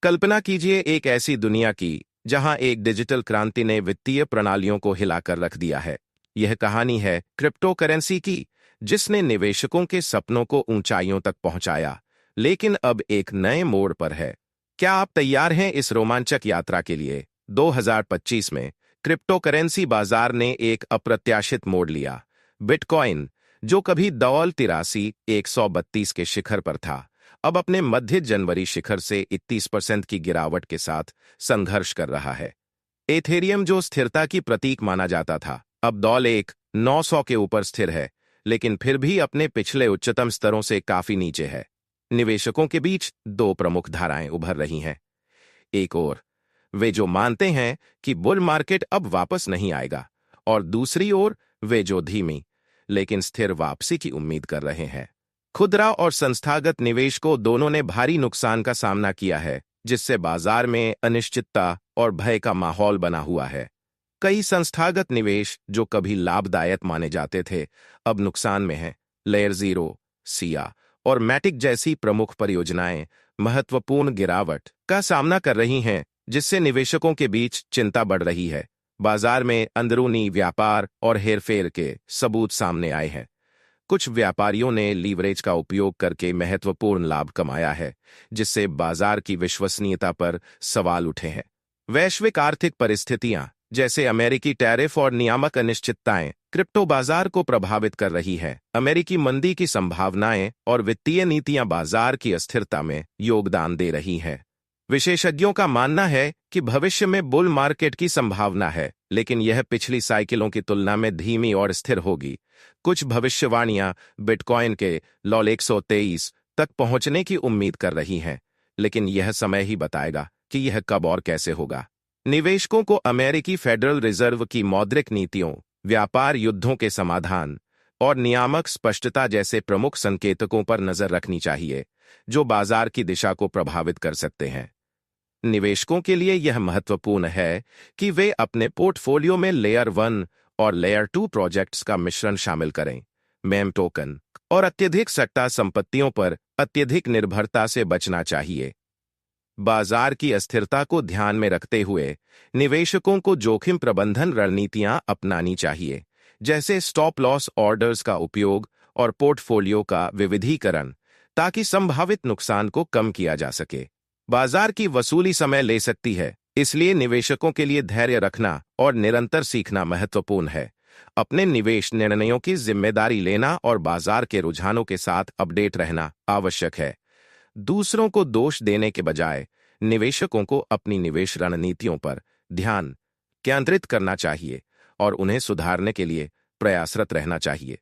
कल्पना कीजिए एक ऐसी दुनिया की जहां एक डिजिटल क्रांति ने वित्तीय प्रणालियों को हिलाकर रख दिया है। यह कहानी है क्रिप्टो करेंसी की, जिसने निवेशकों के सपनों को ऊंचाइयों तक पहुंचाया, लेकिन अब एक नए मोड़ पर है। क्या आप तैयार हैं इस रोमांचक यात्रा के लिए? 2025 में क्रिप्टो करेंसी बाजार ने एक अप्रत्याशित मोड़ लिया। बिटकॉइन, जो कभी दौल 132 के शिखर पर था, अब अपने मध्य जनवरी शिखर से 31% की गिरावट के साथ संघर्ष कर रहा है। एथेरियम, जो स्थिरता की प्रतीक माना जाता था, अब दौल 900 के ऊपर स्थिर है, लेकिन फिर भी अपने पिछले उच्चतम स्तरों से काफी नीचे है। निवेशकों के बीच दो प्रमुख धाराएं उभर रही हैं। एक ओर वे जो मानते हैं कि बुल मार्केट अब वापस नहीं आएगा, और दूसरी ओर वे जो धीमी लेकिन स्थिर वापसी की उम्मीद कर रहे हैं। खुदरा और संस्थागत निवेशकों दोनों ने भारी नुकसान का सामना किया है, जिससे बाजार में अनिश्चितता और भय का माहौल बना हुआ है। कई संस्थागत निवेश जो कभी लाभदायक माने जाते थे, अब नुकसान में हैं। लेयर जीरो, सिया और मैटिक जैसी प्रमुख परियोजनाएं महत्वपूर्ण गिरावट का सामना कर रही हैं, जिससे निवेशकों के बीच चिंता बढ़ रही है। बाजार में अंदरूनी व्यापार और हेरफेर के सबूत सामने आए हैं। कुछ व्यापारियों ने लीवरेज का उपयोग करके महत्वपूर्ण लाभ कमाया है, जिससे बाजार की विश्वसनीयता पर सवाल उठे हैं। वैश्विक आर्थिक परिस्थितियां, जैसे अमेरिकी टैरिफ और नियामक अनिश्चितताएं, क्रिप्टो बाजार को प्रभावित कर रही हैं। अमेरिकी मंदी की संभावनाएं और वित्तीय नीतियां बाजार की अस्थिरता में योगदान दे रही हैं। विशेषज्ञों का मानना है कि भविष्य में बुल मार्केट की संभावना है, लेकिन यह पिछली साइकिलों की तुलना में धीमी और स्थिर होगी। कुछ भविष्यवाणियां बिटकॉइन के लॉल 123 तक पहुंचने की उम्मीद कर रही हैं, लेकिन यह समय ही बताएगा कि यह कब और कैसे होगा। निवेशकों को अमेरिकी फेडरल रिजर्व की मौद्रिक नीतियों, व्यापार युद्धों के समाधान और नियामक स्पष्टता जैसे प्रमुख संकेतकों पर नजर रखनी चाहिए, जो बाजार की दिशा को प्रभावित कर सकते हैं। निवेशकों के लिए यह महत्वपूर्ण है कि वे अपने पोर्टफोलियो में लेयर 1 और लेयर 2 प्रोजेक्ट्स का मिश्रण शामिल करें। मेम टोकन और अत्यधिक सट्टा संपत्तियों पर अत्यधिक निर्भरता से बचना चाहिए। बाजार की अस्थिरता को ध्यान में रखते हुए निवेशकों को जोखिम प्रबंधन रणनीतियां अपनानी चाहिए, जैसे स्टॉप लॉस ऑर्डर्स का उपयोग और पोर्टफोलियो का विविधीकरण, ताकि संभावित नुकसान को कम किया जा सके। बाजार की वसूली समय ले सकती है, इसलिए निवेशकों के लिए धैर्य रखना और निरंतर सीखना महत्वपूर्ण है। अपने निवेश निर्णयों की जिम्मेदारी लेना और बाजार के रुझानों के साथ अपडेट रहना आवश्यक है। दूसरों को दोष देने के बजाय निवेशकों को अपनी निवेश रणनीतियों पर ध्यान केंद्रित करना चाहिए और उन्हें सुधारने के लिए प्रयासरत रहना चाहिए।